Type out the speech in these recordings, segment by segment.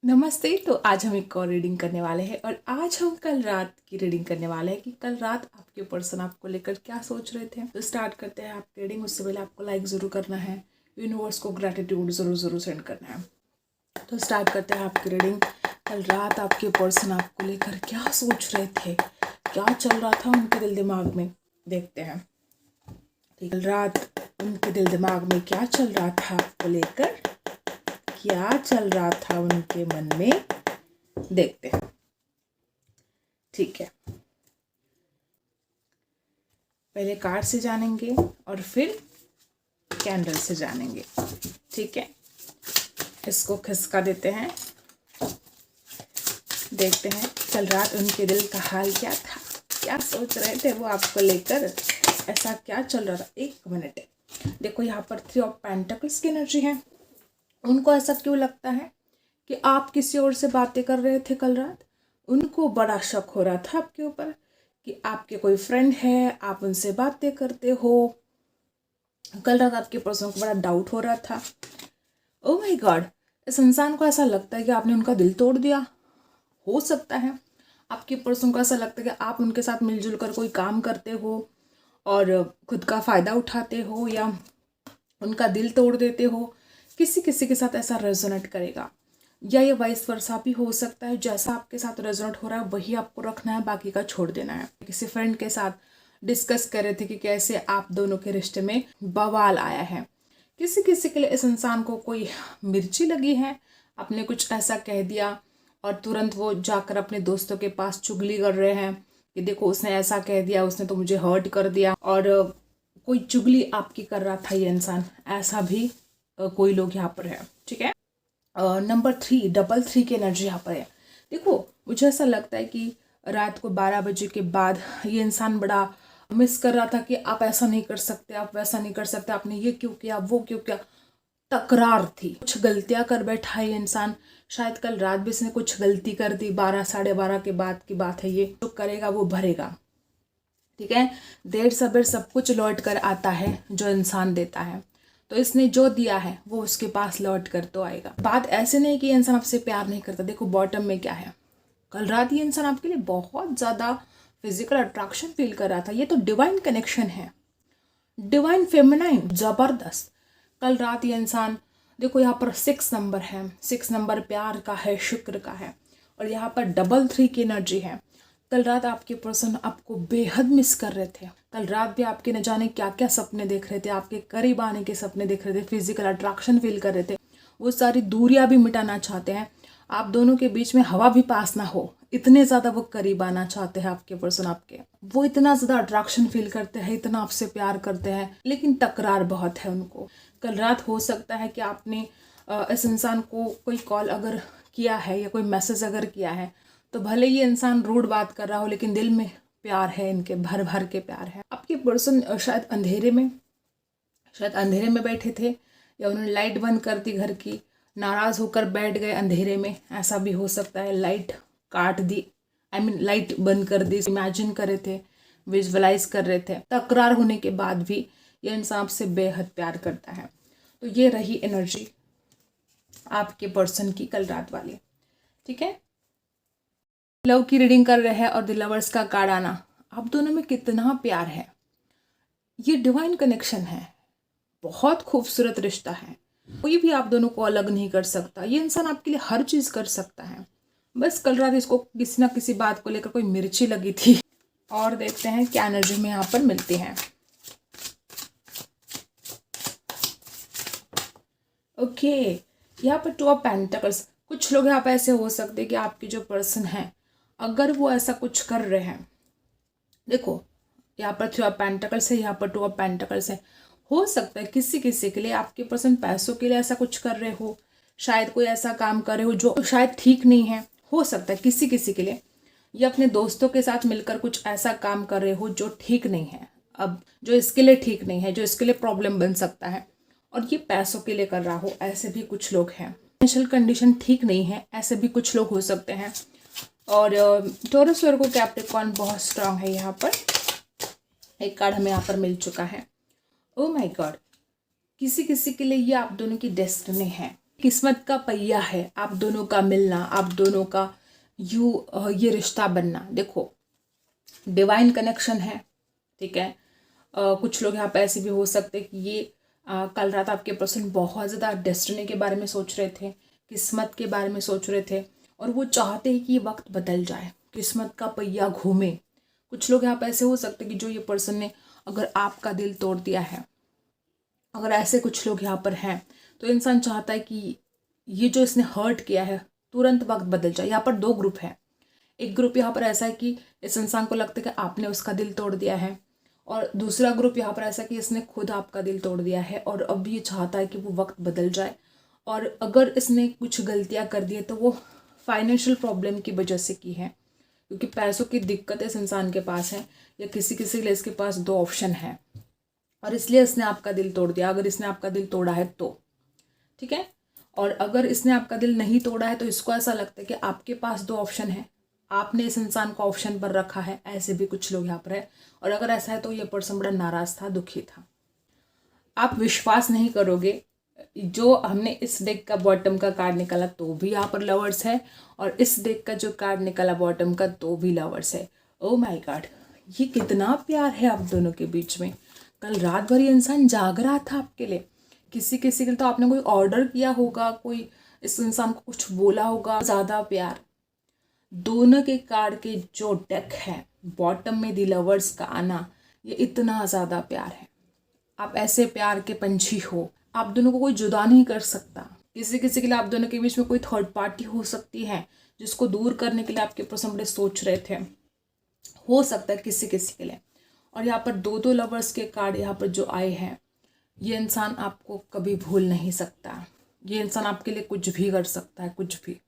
नमस्ते। तो आज हम एक और रीडिंग करने वाले हैं और आज हम कल रात की रीडिंग करने वाले हैं कि कल रात आपके पर्सन आपको लेकर क्या सोच रहे थे। तो स्टार्ट करते हैं आपकी रीडिंग। उससे पहले आपको लाइक ज़रूर करना है, यूनिवर्स को ग्रैटिट्यूड ज़रूर सेंड करना है। तो स्टार्ट करते हैं आपकी रीडिंग। कल रात आपके पर्सन आपको लेकर क्या सोच रहे थे, क्या चल रहा था उनके दिल दिमाग में, देखते हैं। कल रात उनके दिल दिमाग में क्या चल रहा था आपको लेकर, क्या चल रहा था उनके मन में, देखते हैं। ठीक है, पहले कार्ड से जानेंगे और फिर कैंडल से जानेंगे। ठीक है, इसको खिसका देते हैं, देखते हैं कल रात उनके दिल का हाल क्या था, क्या सोच रहे थे वो आपको लेकर, ऐसा क्या चल रहा था। एक मिनट, देखो यहाँ पर 3 ऑफ पेंटिकल्स की एनर्जी है। उनको ऐसा क्यों लगता है कि आप किसी और से बातें कर रहे थे कल रात। उनको बड़ा शक हो रहा था आपके ऊपर कि आपके कोई फ्रेंड है, आप उनसे बातें करते हो। कल रात आपके पर्सन को बड़ा डाउट हो रहा था। ओह माय गॉड, इस इंसान को ऐसा लगता है कि आपने उनका दिल तोड़ दिया। हो सकता है आपके पर्सन को ऐसा लगता है कि आप उनके साथ मिलजुल कर कोई काम करते हो और खुद का फ़ायदा उठाते हो या उनका दिल तोड़ देते हो। किसी किसी के साथ ऐसा रेजोनेट करेगा, या ये वाइस वर्सा भी हो सकता है। जैसा आपके साथ रेजोनेट हो रहा है वही आपको रखना है, बाकी का छोड़ देना है। किसी फ्रेंड के साथ डिस्कस कर रहे थे कि कैसे आप दोनों के रिश्ते में बवाल आया है। किसी किसी के लिए इस इंसान को कोई मिर्ची लगी है, आपने कुछ ऐसा कह दिया और तुरंत वो जाकर अपने दोस्तों के पास चुगली कर रहे हैं कि देखो उसने ऐसा कह दिया, उसने तो मुझे हर्ट कर दिया, और कोई चुगली आपकी कर रहा था ये इंसान। ऐसा भी कोई लोग यहाँ पर है। ठीक है, नंबर 3 3 की एनर्जी यहाँ पर है। देखो मुझे ऐसा लगता है कि रात को 12 बजे के बाद ये इंसान बड़ा मिस कर रहा था कि आप ऐसा नहीं कर सकते, आप वैसा नहीं कर सकते, आपने ये क्यों किया, वो क्यों किया। तकरार थी, कुछ गलतियां कर बैठा है ये इंसान। शायद कल रात भी इसने कुछ गलती कर दी। 12 साढ़े 12 के बाद की बात है ये। जो करेगा वो भरेगा। ठीक है, देर सबेर सब कुछ लौट कर आता है जो इंसान देता है। तो इसने जो दिया है वो उसके पास लौट कर तो आएगा। बात ऐसे नहीं कि ये इंसान आपसे प्यार नहीं करता। देखो बॉटम में क्या है, कल रात ये इंसान आपके लिए बहुत ज़्यादा फिजिकल अट्रैक्शन फील कर रहा था। ये तो डिवाइन कनेक्शन है, डिवाइन फेमिनाइन, जबरदस्त। कल रात ये इंसान, देखो यहाँ पर 6 नंबर है, 6 नंबर प्यार का है, शुक्र का है, और यहाँ पर 3 की एनर्जी है। कल रात आपके पर्सन आपको बेहद मिस कर रहे थे। कल रात भी आपके न जाने क्या क्या सपने देख रहे थे, आपके करीब आने के सपने देख रहे थे, फिजिकल अट्रैक्शन फील कर रहे थे। वो सारी दूरियां भी मिटाना चाहते हैं। आप दोनों के बीच में हवा भी पास ना हो, इतने ज़्यादा वो करीब आना चाहते हैं आपके पर्सन आपके। वो इतना ज़्यादा अट्रैक्शन फील करते हैं, इतना आपसे प्यार करते हैं, लेकिन तकरार बहुत है उनको। कल रात हो सकता है कि आपने इस इंसान को कोई कॉल अगर किया है या कोई मैसेज अगर किया है, तो भले ये इंसान रूड बात कर रहा हो लेकिन दिल में प्यार है, इनके भर भर के प्यार है। आपके पर्सन शायद अंधेरे में बैठे थे, या उन्होंने लाइट बंद कर दी घर की, नाराज होकर बैठ गए अंधेरे में, ऐसा भी हो सकता है। लाइट काट दी, लाइट बंद कर दी, इमेजिन कर रहे थे, विजुअलाइज कर रहे थे। तकरार होने के बाद भी ये इंसान आपसे बेहद प्यार करता है। तो ये रही एनर्जी आपके पर्सन की कल रात वाली। ठीक है, लव की रीडिंग कर रहे हैं और द लवर्स का कार्ड आना। आप दोनों में कितना प्यार है, ये डिवाइन कनेक्शन है, बहुत खूबसूरत रिश्ता है। कोई भी आप दोनों को अलग नहीं कर सकता। ये इंसान आपके लिए हर चीज़ कर सकता है। बस कल रात इसको किसी ना किसी बात को लेकर कोई मिर्ची लगी थी। और देखते हैं क्या एनर्जी में यहाँ पर मिलती है। ओके, यहाँ पर 2 ऑफ पेंटिकल्स। कुछ लोग यहाँ पर ऐसे हो सकते हैं कि आपके जो पर्सन है, अगर वो ऐसा कुछ कर रहे हैं, देखो यहाँ पर 3 ऑफ पेंटिकल्स है, यहाँ पर 2 ऑफ पेंटिकल्स है। हो सकता है किसी किसी के लिए आपके पर्सन पैसों के लिए ऐसा कुछ कर रहे हो, शायद कोई ऐसा काम कर रहे हो जो शायद ठीक नहीं है। हो सकता है किसी किसी के लिए, या अपने दोस्तों के साथ मिलकर कुछ ऐसा काम कर रहे हो जो ठीक नहीं है, अब जो इसके लिए ठीक नहीं है, जो इसके लिए प्रॉब्लम बन सकता है, और ये पैसों के लिए कर रहा हो। ऐसे भी कुछ लोग हैं। फाइनेंशियल कंडीशन ठीक नहीं है, ऐसे भी कुछ लोग हो सकते हैं। और टॉरस वर्गो कैप्रिकॉर्न बहुत स्ट्रांग है। यहाँ पर एक कार्ड हमें यहाँ पर मिल चुका है। ओह माय गॉड, किसी किसी के लिए ये आप दोनों की डेस्टिनी है। किस्मत का पहिया है आप दोनों का मिलना, आप दोनों का ये रिश्ता बनना। देखो डिवाइन कनेक्शन है, ठीक है। कुछ लोग यहाँ पे ऐसे भी हो सकते हैं कि ये कल रात आपके पर्सन बहुत ज़्यादा डेस्टिनी के बारे में सोच रहे थे, किस्मत के बारे में सोच रहे थे, और वो चाहते हैं कि ये वक्त बदल जाए, किस्मत का पहिया घूमे। कुछ लोग यहाँ पे ऐसे हो सकते हैं कि जो ये पर्सन ने अगर आपका दिल तोड़ दिया है, अगर ऐसे कुछ लोग यहाँ पर हैं, तो इंसान चाहता है कि ये जो इसने हर्ट किया है तुरंत वक्त बदल जाए। यहाँ पर दो ग्रुप है। एक ग्रुप यहाँ पर ऐसा है कि इस इंसान को लगता है कि आपने उसका दिल तोड़ दिया है, और दूसरा ग्रुप यहाँ पर ऐसा है कि इसने खुद आपका दिल तोड़ दिया है और अब ये चाहता है कि वो वक्त बदल जाए। और अगर इसने कुछ गलतियाँ कर दी है तो वो फाइनेंशियल प्रॉब्लम की वजह से की है, क्योंकि पैसों की दिक्कत इस इंसान के पास है, या किसी किसी के लिए इसके पास दो ऑप्शन है, और इसलिए इसने आपका दिल तोड़ दिया। अगर इसने आपका दिल तोड़ा है तो ठीक है, और अगर इसने आपका दिल नहीं तोड़ा है तो इसको ऐसा लगता है कि आपके पास दो ऑप्शन है, आपने इस इंसान को ऑप्शन पर रखा है। ऐसे भी कुछ लोग यहाँ पर है। और अगर ऐसा है तो ये पर्सन बड़ा नाराज था, दुखी था। आप विश्वास नहीं करोगे, जो हमने इस डेक का बॉटम का कार्ड निकाला तो भी यहाँ पर लवर्स है, और इस डेक का जो कार्ड निकाला बॉटम का तो भी लवर्स है। ओ माय गॉड, ये कितना प्यार है आप दोनों के बीच में। कल रात भर ये इंसान जाग रहा था आपके लिए। किसी किसी के लिए तो आपने कोई ऑर्डर किया होगा, कोई इस इंसान को कुछ बोला होगा। ज़्यादा प्यार। दोनों के कार्ड के जो डेक है बॉटम में दी लवर्स का आना, ये इतना ज़्यादा प्यार है। आप ऐसे प्यार के पंछी हो, आप दोनों को कोई जुदा नहीं कर सकता। किसी किसी के लिए आप दोनों के बीच में कोई थर्ड पार्टी हो सकती है, जिसको दूर करने के लिए आपके पर्सन बड़े सोच रहे थे, हो सकता है किसी किसी के लिए। और यहाँ पर दो दो लवर्स के कार्ड यहाँ पर जो आए हैं, ये इंसान आपको कभी भूल नहीं सकता। ये इंसान आपके लिए कुछ भी कर सकता है, कुछ भी।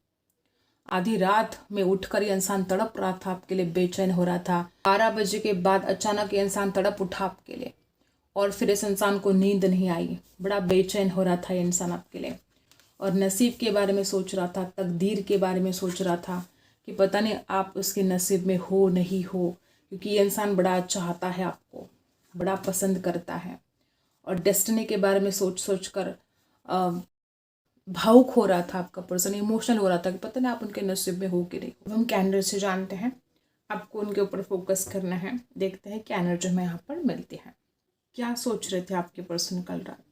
आधी रात में उठकर ये इंसान तड़प रहा था आपके लिए, बेचैन हो रहा था। 12 बजे के बाद अचानक ये इंसान तड़प उठा आपके लिए, और फिर इस इंसान को नींद नहीं आई, बड़ा बेचैन हो रहा था ये इंसान आपके लिए, और नसीब के बारे में सोच रहा था, तकदीर के बारे में सोच रहा था कि पता नहीं आप उसके नसीब में हो नहीं हो, क्योंकि ये इंसान बड़ा चाहता है आपको, बड़ा पसंद करता है, और डेस्टिनी के बारे में सोच सोच कर भावुक हो रहा था आपका पर्सन, इमोशनल हो रहा था कि पता नहीं आप उनके नसीब में हो कि नहीं। अब हम कैंडल से जानते हैं, आपको उनके ऊपर फोकस करना है। देखते हैं क्या एनर्जी में यहाँ पर मिलती है। क्या सोच रहे थे आपके पर्सन कल रात?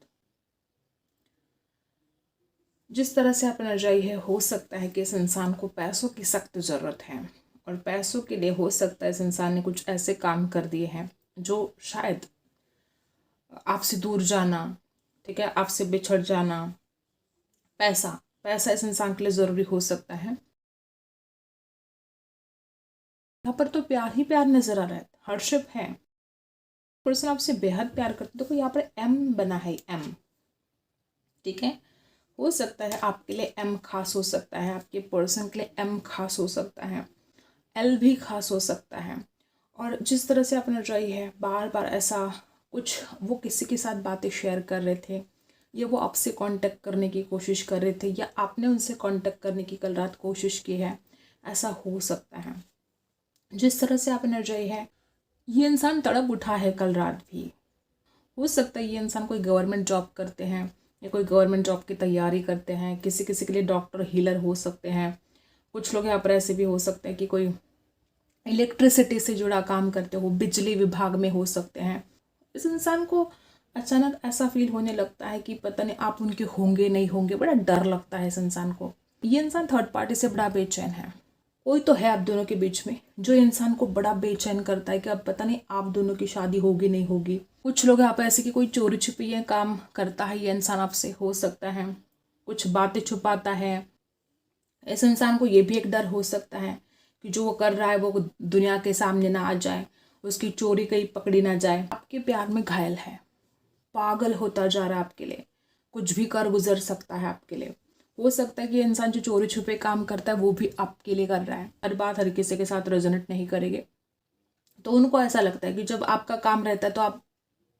जिस तरह से आप एनर्जाई है, हो सकता है कि इस इंसान को पैसों की सख्त ज़रूरत है, और पैसों के लिए हो सकता है इस इंसान ने कुछ ऐसे काम कर दिए हैं जो शायद आपसे दूर जाना, ठीक है, आपसे बिछड़ जाना। पैसा पैसा इस इंसान के लिए ज़रूरी हो सकता है। यहाँ पर तो प्यार ही प्यार नजर आ रहा है, हर्षिप है। पर्सन आपसे बेहद प्यार करते। देखो यहाँ पर एम बना है, एम, ठीक है। हो सकता है आपके लिए एम खास हो सकता है, आपके पर्सन के लिए एम खास हो सकता है, एल भी खास हो सकता है। और जिस तरह से आपने रही है, बार बार ऐसा कुछ वो किसी के साथ बातें शेयर कर रहे थे, या वो आपसे कांटेक्ट करने की कोशिश कर रहे थे, या आपने उनसे कांटेक्ट करने की कल रात कोशिश की है, ऐसा हो सकता है। जिस तरह से आपने रही है, ये इंसान तड़प उठा है कल रात भी। हो सकता है ये इंसान कोई गवर्नमेंट जॉब करते हैं, या कोई गवर्नमेंट जॉब की तैयारी करते हैं। किसी किसी के लिए डॉक्टर, हीलर हो सकते हैं। कुछ लोग यहाँ पर ऐसे भी हो सकते हैं कि कोई इलेक्ट्रिसिटी से जुड़ा काम करते हो, बिजली विभाग में हो सकते हैं। इस इंसान को अचानक ऐसा फील होने लगता है कि पता नहीं आप उनके होंगे नहीं होंगे, बड़ा डर लगता है इस इंसान को। ये इंसान थर्ड पार्टी से बड़ा बेचैन है। कोई तो है आप दोनों के बीच में जो इंसान को बड़ा बेचैन करता है कि अब पता नहीं आप दोनों की शादी होगी नहीं होगी। कुछ लोग यहाँ पर ऐसे कि कोई चोरी छुपी है काम करता है ये इंसान आपसे, हो सकता है कुछ बातें छुपाता है। इस इंसान को ये भी एक डर हो सकता है कि जो वो कर रहा है वो दुनिया के सामने ना आ जाए, उसकी चोरी कहीं पकड़ी ना जाए। आपके प्यार में घायल है, पागल होता जा रहा है आपके लिए, कुछ भी कर गुजर सकता है आपके लिए। हो सकता है कि इंसान जो चोरी छुपे काम करता है वो भी आपके लिए कर रहा है। हर बात हर किसी के साथ रेजोनेट नहीं करेंगे, तो उनको ऐसा लगता है कि जब आपका काम रहता है तो आप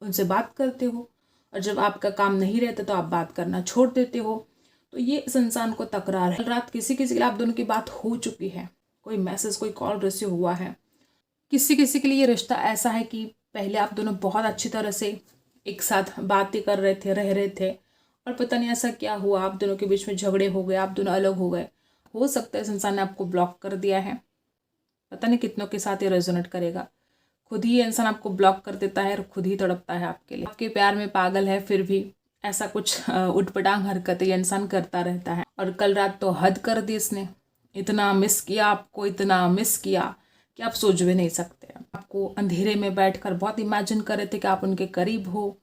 उनसे बात करते हो, और जब आपका काम नहीं रहता तो आप बात करना छोड़ देते हो। तो ये इस इंसान को तकरार है। कल रात किसी किसी के लिए आप दोनों की बात हो चुकी है, कोई मैसेज, कोई कॉल रिसीव हुआ है। किसी किसी के लिए ये रिश्ता ऐसा है कि पहले आप दोनों बहुत अच्छी तरह से एक साथ बातें कर रहे थे, रह रहे थे, और पता नहीं ऐसा क्या हुआ, आप दोनों के बीच में झगड़े हो गए, आप दोनों अलग हो गए। हो सकता है इस इंसान ने आपको ब्लॉक कर दिया है। पता नहीं कितनों के साथ ये रेजोनेट करेगा। खुद ही ये इंसान आपको ब्लॉक कर देता है और खुद ही तड़पता है आपके लिए, आपके प्यार में पागल है, फिर भी ऐसा कुछ उटपटांग हरकतें ये इंसान करता रहता है। और कल रात तो हद कर दी इसने, इतना मिस किया आपको, इतना मिस किया कि आप सोच भी नहीं सकते। आपको अंधेरे में बैठकर बहुत इमेजिन कर रहे थे कि आप उनके करीब हो।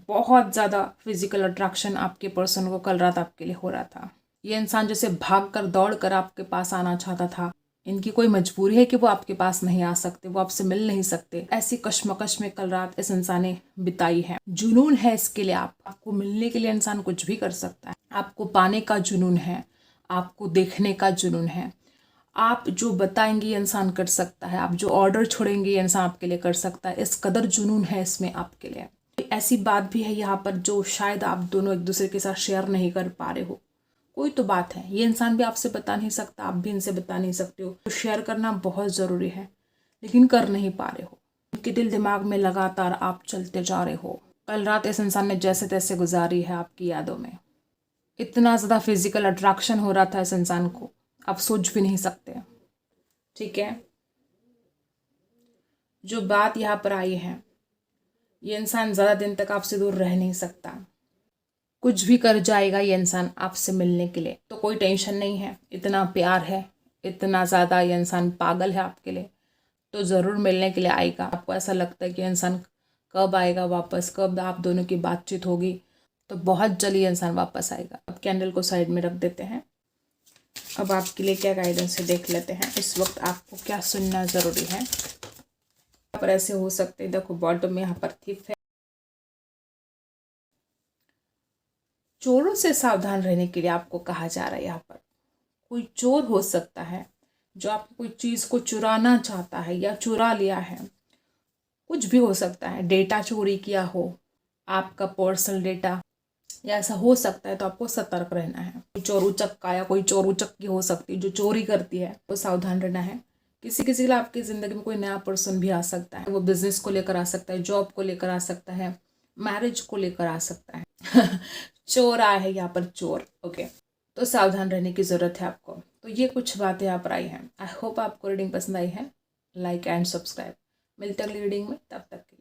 बहुत ज़्यादा फिजिकल अट्रैक्शन आपके पर्सन को कल रात आपके लिए हो रहा था। ये इंसान जैसे भाग कर दौड़ कर आपके पास आना चाहता था। इनकी कोई मजबूरी है कि वो आपके पास नहीं आ सकते, वो आपसे मिल नहीं सकते। ऐसी कश्मकश में कल रात इस इंसान ने बिताई है। जुनून है इसके लिए, आपको मिलने के लिए इंसान कुछ भी कर सकता है। आपको पाने का जुनून है, आपको देखने का जुनून है। आप जो बताएंगे ये इंसान कर सकता है, आप जो ऑर्डर छोड़ेंगे ये इंसान आपके लिए कर सकता है। इस कदर जुनून है इसमें आपके लिए। ऐसी बात भी है यहाँ पर जो शायद आप दोनों एक दूसरे के साथ शेयर नहीं कर पा रहे हो। कोई तो बात है, ये इंसान भी आपसे बता नहीं सकता, आप भी इनसे बता नहीं सकते हो। तो शेयर करना बहुत ज़रूरी है, लेकिन कर नहीं पा रहे हो। उनके दिल दिमाग में लगातार आप चलते जा रहे हो। कल रात इस इंसान ने जैसे तैसे गुजारी है आपकी यादों में। इतना ज़्यादा फिजिकल अट्रैक्शन हो रहा था इस इंसान को, आप सोच भी नहीं सकते। ठीक है, जो बात यहाँ पर आई है, ये इंसान ज़्यादा दिन तक आपसे दूर रह नहीं सकता। कुछ भी कर जाएगा ये इंसान आपसे मिलने के लिए, तो कोई टेंशन नहीं है। इतना प्यार है, इतना ज़्यादा ये इंसान पागल है आपके लिए, तो ज़रूर मिलने के लिए आएगा। आपको ऐसा लगता है कि इंसान कब आएगा वापस, कब आप दोनों की बातचीत होगी, तो बहुत जल्दी ये इंसान वापस आएगा। अब कैंडल को साइड में रख देते हैं। अब आपके लिए क्या गाइडेंस है देख लेते हैं। इस वक्त आपको क्या सुनना ज़रूरी है। यहाँ पर ऐसे हो सकते हैं, देखो बॉटम में यहाँ पर थिप है। चोरों से सावधान रहने के लिए आपको कहा जा रहा है। यहाँ पर कोई चोर हो सकता है जो आपकी कोई चीज़ को चुराना चाहता है या चुरा लिया है। कुछ भी हो सकता है, डेटा चोरी किया हो, आपका पर्सनल डेटा, या ऐसा हो सकता है। तो आपको सतर्क रहना है। कोई चोर उचक्का या कोई चोर उचक्की हो सकती है जो चोरी करती है, तो सावधान रहना है। किसी किसी के लिए आपकी ज़िंदगी में कोई नया पर्सन भी आ सकता है। वो बिजनेस को लेकर आ सकता है, जॉब को लेकर आ सकता है, मैरिज को लेकर आ सकता है। चोर आया है यहाँ पर, चोर। ओके, तो सावधान रहने की ज़रूरत है आपको। तो ये कुछ बातें यहाँ पर आई हैं। आई होप आपको रीडिंग पसंद आई है। Like and subscribe. मिलते हैं अगली रीडिंग में, तब तक के